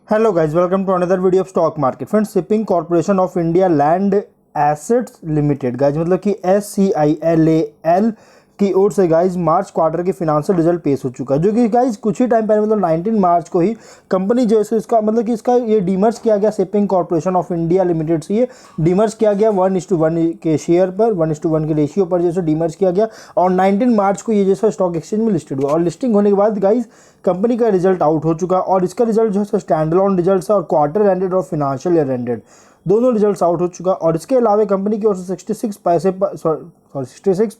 Hello guys, welcome to another video of stock market. Friends, shipping corporation of India land assets limited guys मतलब कि SCILAL की ओर से guys मार्च quarter के financial result पेश हो चुका है, जो कि गाइज कुछ ही टाइम पहले मतलब 19 मार्च को ही कंपनी जो है इसका मतलब कि इसका ये डीमर्ज किया गया shipping corporation of India limited से ये डीमर्ज किया गया 1:1 के शेयर पर 1:1 के रेशियो पर जैसे डीमर्ज किया गया और 19 मार्च को ये जैसा स्टॉक एक्सचेंज में लिस्टेड हुआ और लिस्टिंग होने के बाद गाइज कंपनी का रिजल्ट आउट हो चुका और इसका रिजल्ट जो है स्टैंड अलोन रिजल्ट है और क्वार्टर एंडेड और फिनेंशियल ईयर एंडेड दोनों रिजल्ट्स आउट हो चुका और इसके अलावा कंपनी की ओर से 66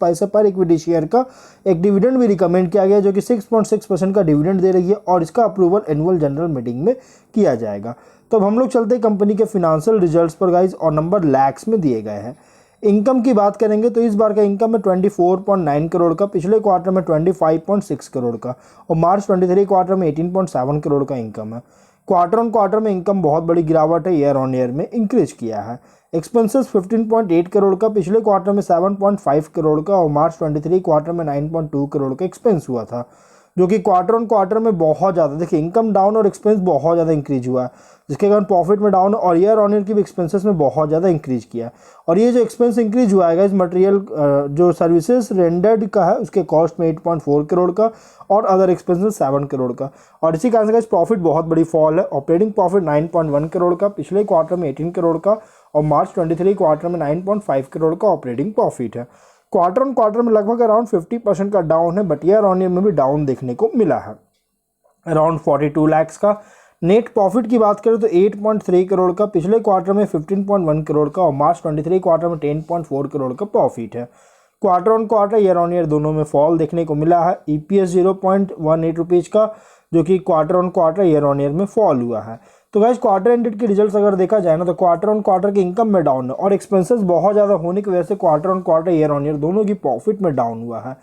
पैसे पर इक्विटी शेयर का एक डिविडेंड भी रिकमेंड किया गया, जो कि 6.6% का डिविडेंड दे रही है और इसका अप्रूवल एनुअल जनरल मीटिंग में किया जाएगा। तो अब हम लोग चलते हैं कंपनी के फिनेंशियल रिजल्ट्स पर गाइज और नंबर लैक्स में दिए गए हैं। इनकम की बात करेंगे तो इस बार का इनकम है 24.9 करोड़ का, पिछले क्वार्टर में 25.6 करोड़ का और मार्च 23 क्वार्टर में 18.7 करोड़ का इनकम है। क्वार्टर ऑन क्वार्टर में इनकम बहुत बड़ी गिरावट है, ईयर ऑन ईयर में इंक्रीज किया है। एक्सपेंसेस 15.8 करोड़ का, पिछले क्वार्टर में 7.5 करोड़ का और मार्च 23 क्वार्टर में 9.2 करोड़ का एक्सपेंस हुआ था, जो कि क्वार्टर ऑन क्वार्टर में बहुत ज़्यादा देखिए इनकम डाउन और एक्सपेंस बहुत ज़्यादा इंक्रीज हुआ है, जिसके कारण प्रॉफिट में डाउन और ईयर ऑन ईयर की भी एक्सपेंसेस में बहुत ज़्यादा इंक्रीज किया। और ये जो एक्सपेंस इंक्रीज हुआ है इस मटेरियल जो सर्विसेज रेंडर्ड का है उसके कॉस्ट में 8.4 करोड़ का और अदर एक्सपेंसेस 7 करोड़ का और इसी कारण से प्रॉफिट बहुत बड़ी फॉल है। ऑपरेटिंग प्रॉफिट 9.1 करोड़ का, पिछले क्वार्टर में 18 करोड़ का और मार्च 23 क्वार्टर में 9.5 करोड़ का ऑपरेटिंग प्रॉफिट है। क्वार्टर ऑन क्वार्टर में लगभग अराउंड 50% का डाउन है, बट ईयर ऑन ईयर में भी डाउन देखने को मिला है अराउंड 42 लाख्स का। नेट प्रॉफिट की बात करें तो 8.3 करोड़ का, पिछले क्वार्टर में 15.1 करोड़ का और मार्च 23 क्वार्टर में 10.4 करोड़ का प्रॉफिट है। Quarter on quarter year on year दोनों में फॉल देखने को मिला है। EPS 0.18 रुपीज़ का, जो कि quarter on quarter year on year में फॉल हुआ है। तो गाइस क्वार्टर एंडेड के रिजल्ट्स अगर देखा जाए ना तो क्वार्टर ऑन क्वार्टर के इनकम में डाउन है और एक्सपेंसेस बहुत ज़्यादा होने की वजह से quarter on quarter year on year दोनों की प्रॉफिट में डाउन हुआ है।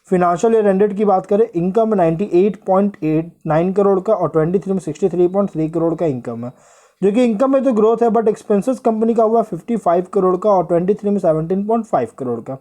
फिनेंशियल ईयर एंडेड की बात करें इनकम में 98.89 करोड़ का और 23 में 63.3 करोड़ का इनकम है, जो कि इनकम में तो ग्रोथ है बट एक्सपेंसेस कंपनी का हुआ 55 करोड़ का और 23 में 17.5 करोड़ का।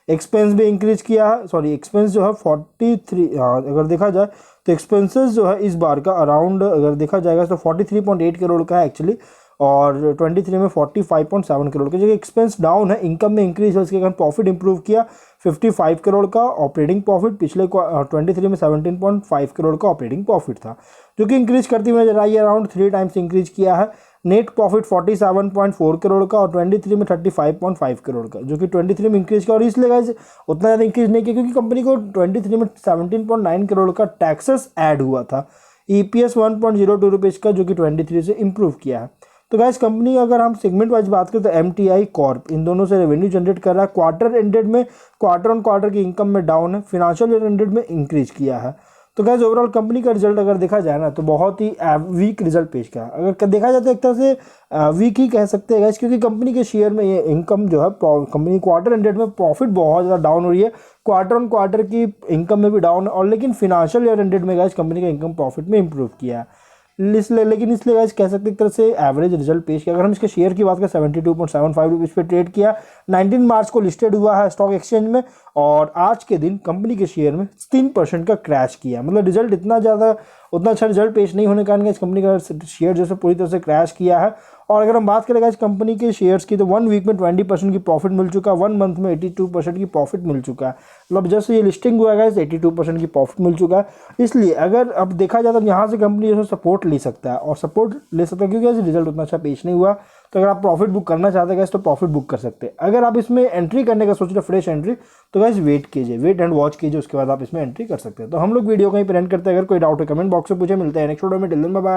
एक्सपेंस भी इंक्रीज किया है, सॉरी एक्सपेंस जो है 43 अगर देखा जाए तो एक्सपेंसेस जो है इस बार का अराउंड अगर देखा जाएगा तो 43.8 करोड़ का है एक्चुअली और 23 में 45.7 करोड़ का, जो कि एक्सपेंस डाउन है इनकम में इंक्रीज है, उसके कारण प्रॉफिट इंप्रूव किया 55 करोड़ का ऑपरेटिंग प्रॉफिट, पिछले 23 में 17.5 करोड़ का ऑपरेटिंग प्रॉफिट था, जो कि इंक्रीज करती हुई नजर आई है, अराउंड 3 टाइम्स इंक्रीज किया है। नेट प्रॉफिट 47.4 करोड़ का और 23 में 35.5 करोड़ का, जो कि 23 में इंक्रीज किया और इसलिए गाइस उतना ज़्यादा इंक्रीज नहीं किया क्योंकि कंपनी को 23 में 17.9 करोड़ का टैक्सेस ऐड हुआ था। EPS 1.02 रुपीज़ का, जो कि 23 से इंप्रूव किया है। तो गाइस कंपनी अगर हम सेगमेंट वाइज बात करें तो MTI कॉर्प इन दोनों से रेवेन्यू जनरेट कर रहा है। क्वार्टर एंडेड में क्वार्टर ऑन क्वार्टर की इनकम में डाउन है, फिनेंशियल ईयर एंडेड में इंक्रीज किया है। तो गाइस ओवरऑल कंपनी का रिजल्ट अगर देखा जाए ना तो बहुत ही वीक रिजल्ट पेश किया, अगर देखा जाए तो एक तरह से वीक ही कह सकते हैं गाइस, क्योंकि कंपनी के शेयर में ये इनकम जो है कंपनी क्वार्टर एंडेड में प्रॉफिट बहुत ज़्यादा डाउन हो रही है, क्वार्टर ऑन क्वार्टर की इनकम में भी डाउन है और लेकिन फिनेंशियल ईयर एंडेड में गाइस कंपनी का इनकम प्रॉफिट में इंप्रूव किया है। इसलिए गाइस कह सकते एक तरह से एवरेज रिजल्ट पेश किया। अगर हम इसके शेयर की बात करें 72.75 रुपीज़ पे ट्रेड किया, 19 मार्च को लिस्टेड हुआ है स्टॉक एक्सचेंज में और आज के दिन कंपनी के शेयर में 3% का क्रैश किया, मतलब रिजल्ट उतना अच्छा रिजल्ट पेश नहीं होने के कारण इस कंपनी का शेयर जैसे पूरी तरह से क्रैश किया है। और अगर हम बात करें इस कंपनी के शेयर्स की तो 1 वीक में 20% की प्रॉफिट मिल चुका है, 1 मंथ में 82% की प्रॉफिट मिल चुका है, मतलब जैसे ये लिस्टिंग हुआ है 82% की प्रॉफिट मिल चुका है। इसलिए अगर अब देखा जाए तो यहाँ से कंपनी जैसे सपोर्ट ले सकता है और सपोर्ट ले सकता है क्योंकि रिजल्ट उतना अच्छा पेश नहीं हुआ। तो अगर आप प्रॉफिट बुक करना चाहते हैं तो प्रॉफिट बुक कर सकते हैं। अगर आप इसमें एंट्री करने का सोच रहे फ्रेश एंट्री तो गाइस वेट कीजिए, वेट एंड वॉच कीजिए, उसके बाद आप इसमें एंट्री कर सकते हैं। तो हम लोग वीडियो कहीं पर एंड करते हैं। अगर कोई डाउट है कमेंट बॉक्स में पूछे, मिलते हैं नेक्स्ट वीडियो में। Till then bye bye.